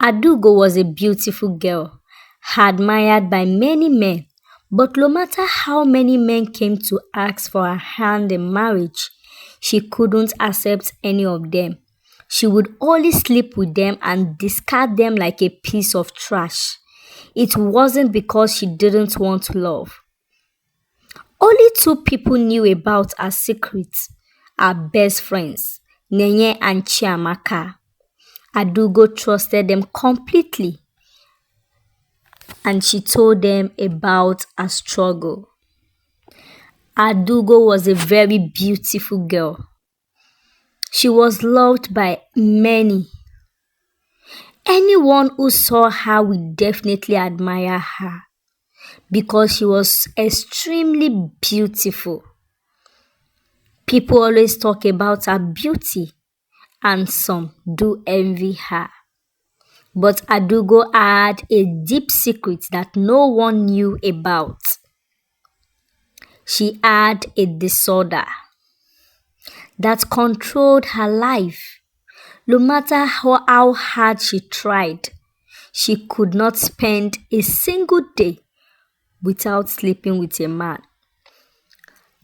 Adaugo was a beautiful girl, admired by many men, but no matter how many men came to ask for her hand in marriage, she couldn't accept any of them. She would only sleep with them and discard them like a piece of trash. It wasn't because she didn't want love. Only two people knew about her secrets, her best friends, Nenye and Chiamaka. Adaugo trusted them completely and she told them about her struggle. Adaugo was a very beautiful girl. She was loved by many. Anyone who saw her would definitely admire her because she was extremely beautiful. People always talk about her beauty and some do envy her. But Adaugo had a deep secret that no one knew about. She had a disorder that controlled her life. No matter how hard she tried, she could not spend a single day without sleeping with a man.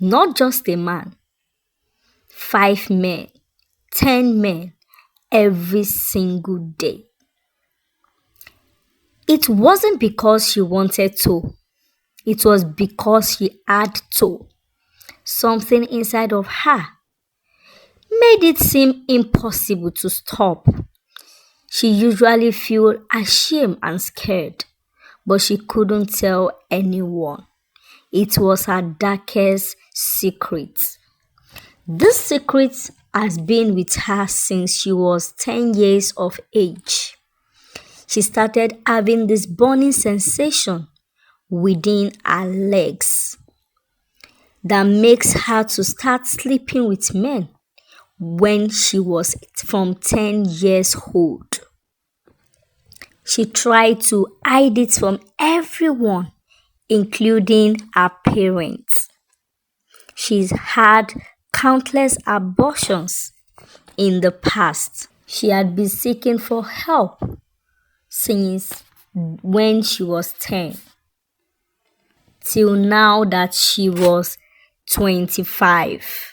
Not just a man, 5 men, 10 men, every single day. It wasn't because she wanted to. It was because she had to. Something inside of her made it seem impossible to stop. She usually felt ashamed and scared, but she couldn't tell anyone. It was her darkest secret. This secret has been with her since she was 10 years of age. She started having this burning sensation within her legs that makes her to start sleeping with men when she was from 10 years old. She tried to hide it from everyone, including her parents. She's had countless abortions in the past. She had been seeking for help since when she was 10 till now that she was 25.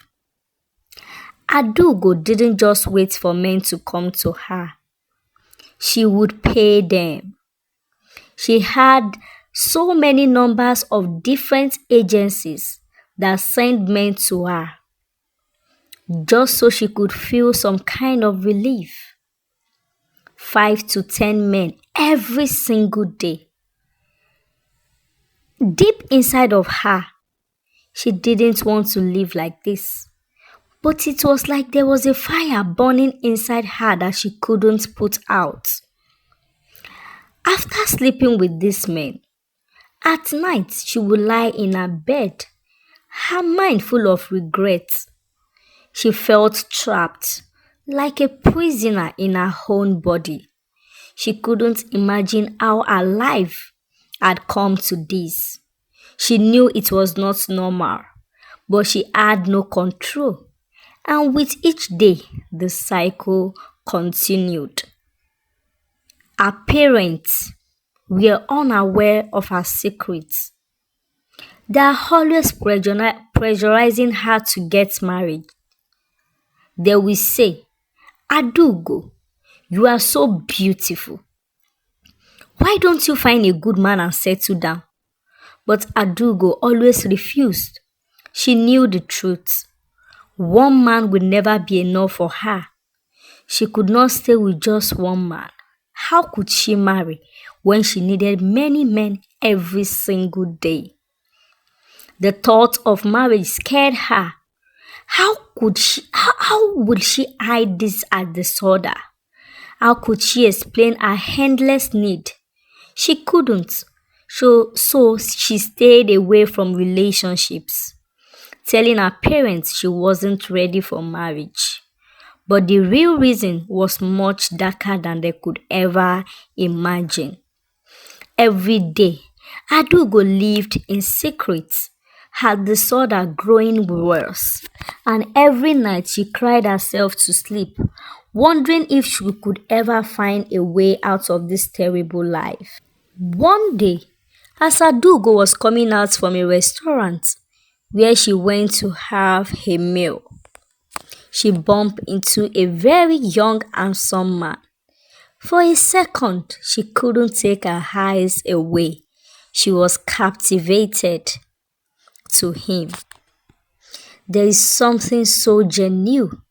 Adaugo didn't just wait for men to come to her. She would pay them. She had so many numbers of different agencies that sent men to her just so she could feel some kind of relief. 5 to 10 men every single day. Deep inside of her, she didn't want to live like this. But it was like there was a fire burning inside her that she couldn't put out. After sleeping with these men, at night she would lie in her bed, her mind full of regrets. She felt trapped, like a prisoner in her own body. She couldn't imagine how her life had come to this. She knew it was not normal, but she had no control. And with each day, the cycle continued. Her parents were unaware of her secrets. They are always pressurizing her to get married. They will say, Adaugo, you are so beautiful. Why don't you find a good man and settle down? But Adaugo always refused. She knew the truth. One man would never be enough for her. She could not stay with just one man. How could she marry when she needed many men every single day? The thought of marriage scared her. How would she hide this as disorder? How could she explain her endless need? She couldn't. So she stayed away from relationships, telling her parents she wasn't ready for marriage. But the real reason was much darker than they could ever imagine. Every day, Adaugo lived in secret. her disorder growing worse, and every night she cried herself to sleep, wondering if she could ever find a way out of this terrible life. One day, as Adaugo was coming out from a restaurant where she went to have a meal, she bumped into a very young, handsome man. For a second, she couldn't take her eyes away. She was captivated to him. There is something so genuine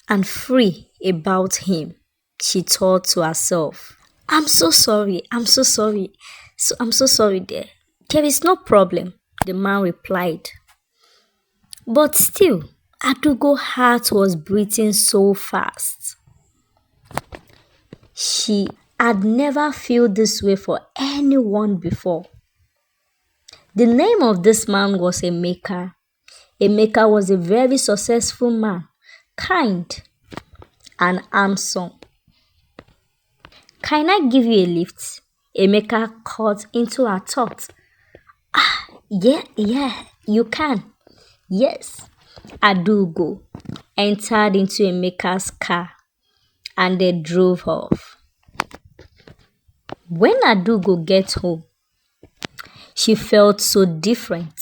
and free about him, she thought to herself. I'm so sorry, I'm so sorry. I'm so sorry, dear. There is no problem, the man replied. But still, Adaugo's heart was beating so fast. She had never felt this way for anyone before. The name of this man was Emeka. Emeka was a very successful man, kind and handsome. Can I give you a lift? Emeka caught into her thought. Yeah, you can. Yes. Adaugo entered into Emeka's car and they drove off. When Adaugo gets home, she felt so different.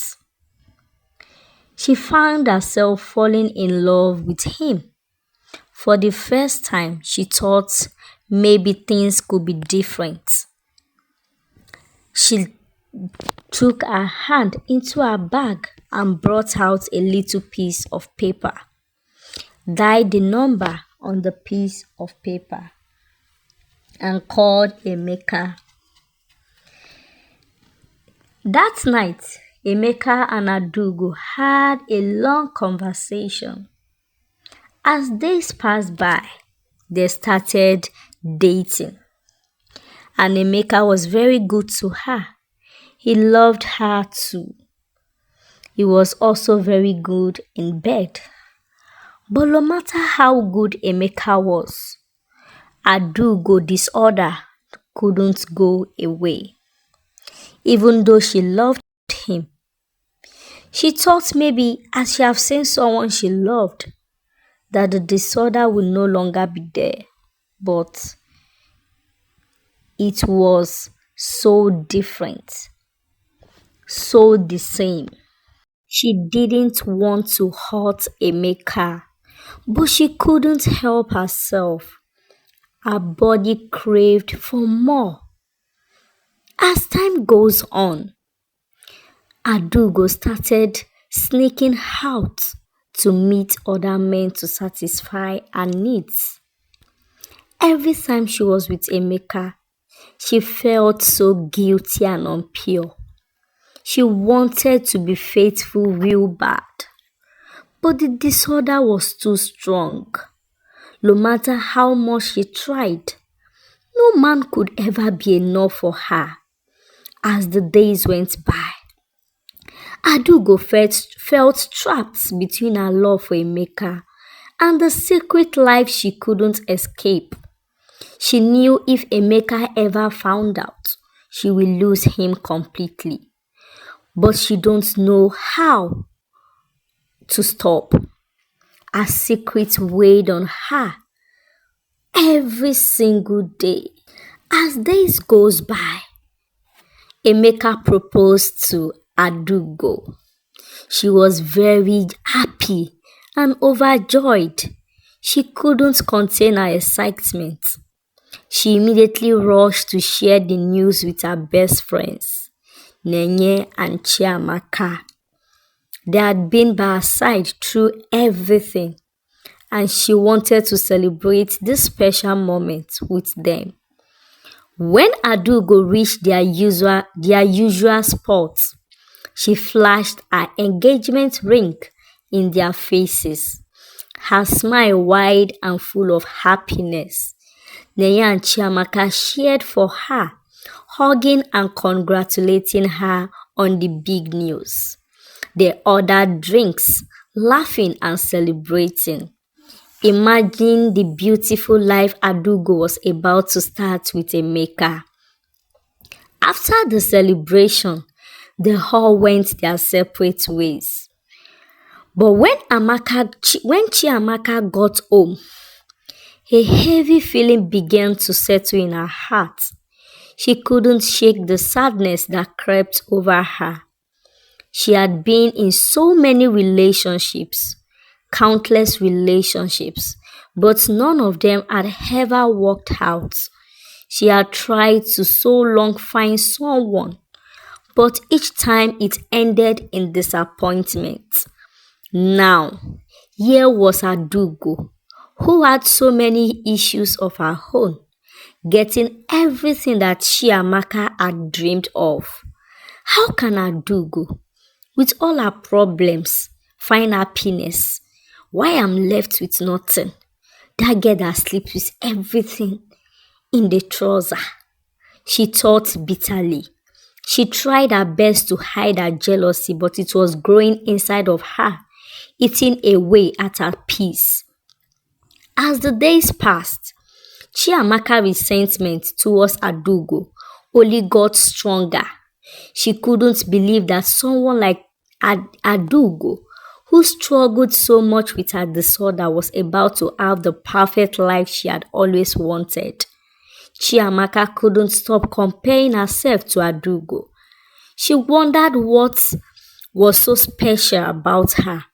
She found herself falling in love with him. For the first time, she thought maybe things could be different. She took her hand into her bag and brought out a little piece of paper. Died the number on the piece of paper and called Emeka. That night, Emeka and Adaugo had a long conversation. As days passed by, they started dating. And Emeka was very good to her. He loved her too. He was also very good in bed. But no matter how good Emeka was, Adaugo disorder couldn't go away. Even though she loved him, she thought maybe as she have seen someone she loved, that the disorder would no longer be there. But it was so different, so the same. She didn't want to hurt Emeka, but she couldn't help herself. Her body craved for more. As time goes on, Adaugo started sneaking out to meet other men to satisfy her needs. Every time she was with Emeka, she felt so guilty and impure. She wanted to be faithful real bad, but the disorder was too strong. No matter how much she tried, no man could ever be enough for her. As the days went by, Adaugo felt trapped between her love for Emeka and the secret life she couldn't escape. She knew if Emeka ever found out, she will lose him completely. But she don't know how to stop. A secret weighed on her every single day. As days goes by, Emeka proposed to Adaugo. She was very happy and overjoyed. She couldn't contain her excitement. She immediately rushed to share the news with her best friends, Nenye and Chiamaka. They had been by her side through everything, and she wanted to celebrate this special moment with them. When Adaugo reached their usual spot, she flashed her engagement ring in their faces, her smile wide and full of happiness. Nenye and Chiamaka cheered for her, hugging and congratulating her on the big news. They ordered drinks, laughing and celebrating. Imagine the beautiful life Adaugo was about to start with Emeka. After the celebration, They all went their separate ways. But when Chiamaka got home, a heavy feeling began to settle in her heart. She couldn't shake the sadness that crept over her. She had been in so many relationships, countless relationships, but none of them had ever worked out. She had tried to so long find someone, but each time it ended in disappointment. Now, here was Adaugo, who had so many issues of her own, getting everything that Chiamaka had dreamed of. How can Adaugo, with all her problems, find happiness? Why I'm left with nothing? That girl that sleeps with everything in the trouser. She thought bitterly. She tried her best to hide her jealousy, but it was growing inside of her, eating away at her peace. As the days passed, Chiamaka's resentment towards Adaugo only got stronger. She couldn't believe that someone like Adaugo, who struggled so much with her disorder, was about to have the perfect life she had always wanted. Chiamaka couldn't stop comparing herself to Adaugo. She wondered what was so special about her.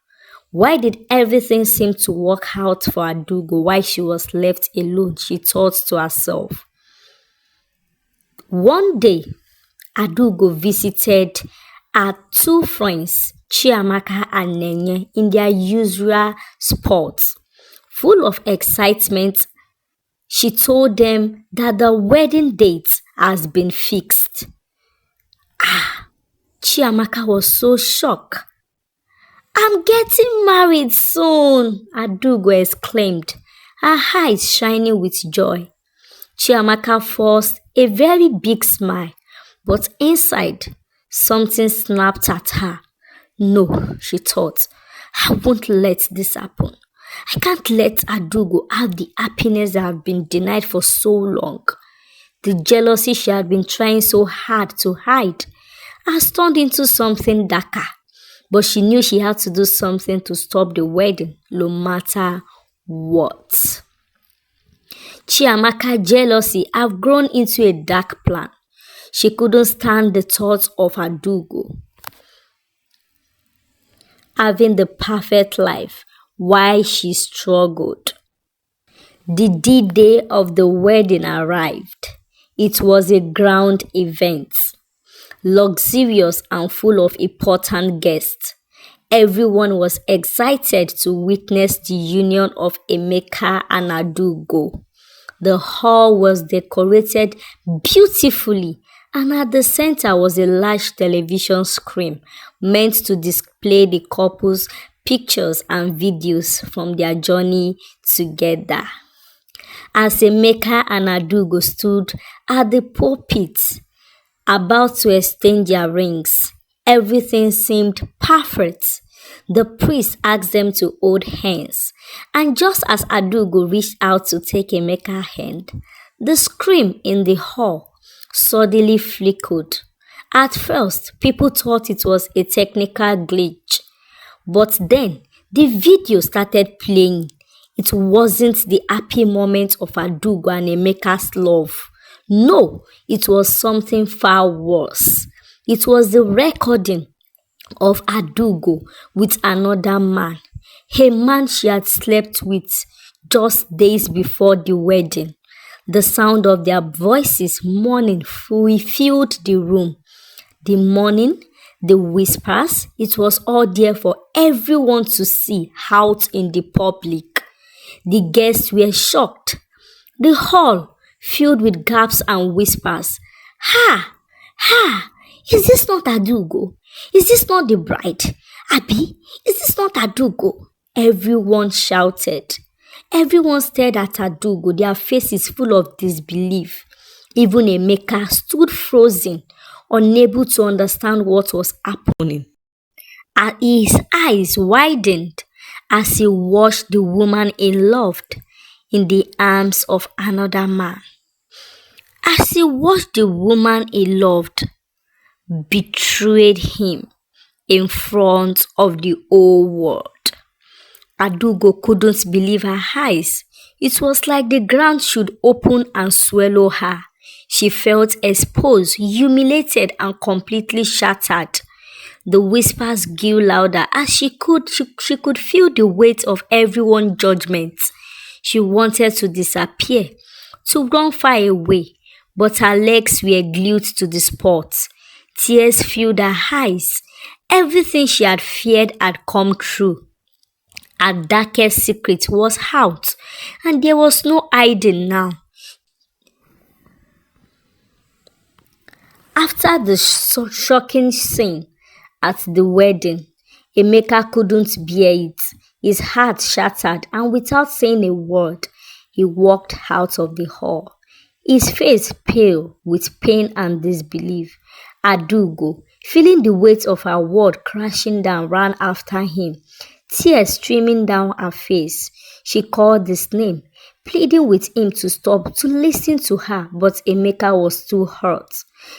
Why did everything seem to work out for Adaugo while she was left alone, she thought to herself. One day, Adaugo visited her two friends, Chiamaka and Nenye, in their usual sports. Full of excitement, she told them that the wedding date has been fixed. Chiamaka was so shocked. "I'm getting married soon," Adaugo exclaimed, her eyes shining with joy. Chiamaka forced a very big smile, but inside, something snapped at her. No, she thought, I won't let this happen. I can't let Adaugo have the happiness I have been denied for so long. The jealousy she had been trying so hard to hide has turned into something darker. But she knew she had to do something to stop the wedding, no matter what. Chiamaka's jealousy had grown into a dark plan. She couldn't stand the thought of Adaugo having the perfect life while she struggled. The D-Day of the wedding arrived. It was a grand event, luxurious and full of important guests. Everyone was excited to witness the union of Emeka and Adaugo. The hall was decorated beautifully, and at the center was a large television screen meant to display the couple's pictures and videos from their journey together. As Emeka and Adaugo stood at the pulpit, about to exchange their rings, everything seemed perfect. The priest asked them to hold hands, and just as Adaugo reached out to take Emeka's hand, the screen in the hall suddenly flickered. At first, people thought it was a technical glitch, but then the video started playing. It wasn't the happy moment of Adaugo and Emeka's love. No, it was something far worse. It was the recording of Adaugo with another man, a man she had slept with just days before the wedding. The sound of their voices mourning filled the room. The mourning, the whispers, it was all there for everyone to see out in the public. The guests were shocked. The hall filled with gasps and whispers. Ha! Ha! Is this not Adaugo? Is this not the bride? Abi, is this not Adaugo? Everyone shouted. Everyone stared at Adaugo, their faces full of disbelief. Even Emeka stood frozen, unable to understand what was happening. His eyes widened as he watched the woman he loved in the arms of another man. As he watched the woman he loved, betrayed him in front of the whole world. Adaugo couldn't believe her eyes. It was like the ground should open and swallow her. She felt exposed, humiliated, and completely shattered. The whispers grew louder as she could feel the weight of everyone's judgment. She wanted to disappear, to run far away, but her legs were glued to the spot. Tears filled her eyes. Everything she had feared had come true. Her darkest secret was out, and there was no hiding now. After the shocking scene at the wedding, Emeka couldn't bear it. His heart shattered, and without saying a word, he walked out of the hall. His face pale with pain and disbelief. Adaugo, feeling the weight of her world crashing down, ran after him, tears streaming down her face. She called his name, pleading with him to stop, to listen to her, but Emeka was too hurt.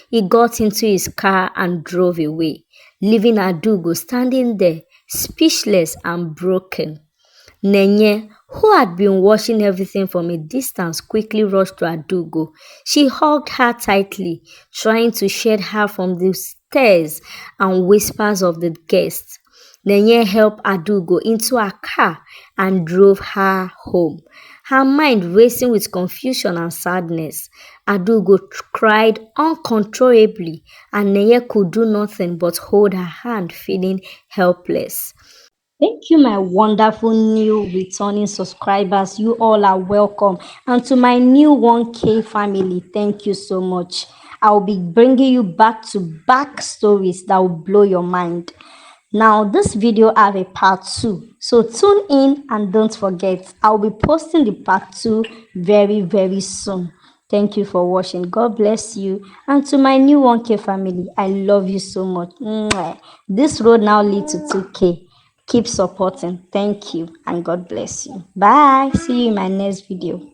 He got into his car and drove away, leaving Adaugo standing there, speechless and broken. Nenye, who had been watching everything from a distance, quickly rushed to Adaugo. She hugged her tightly, trying to shield her from the stares and whispers of the guests. Nenye helped Adaugo into her car and drove her home, her mind racing with confusion and sadness. Adaugo cried uncontrollably, and Nenye could do nothing but hold her hand, feeling helpless. Thank you, my wonderful new returning subscribers. You all are welcome. And to my new 1K family, thank you so much. I'll be bringing you back to back stories that will blow your mind. Now, this video have a part 2. So tune in and don't forget, I'll be posting the part 2 very, very soon. Thank you for watching. God bless you. And to my new 1K family, I love you so much. Mwah. This road now leads to 2K. Keep supporting. Thank you and God bless you. Bye. See you in my next video.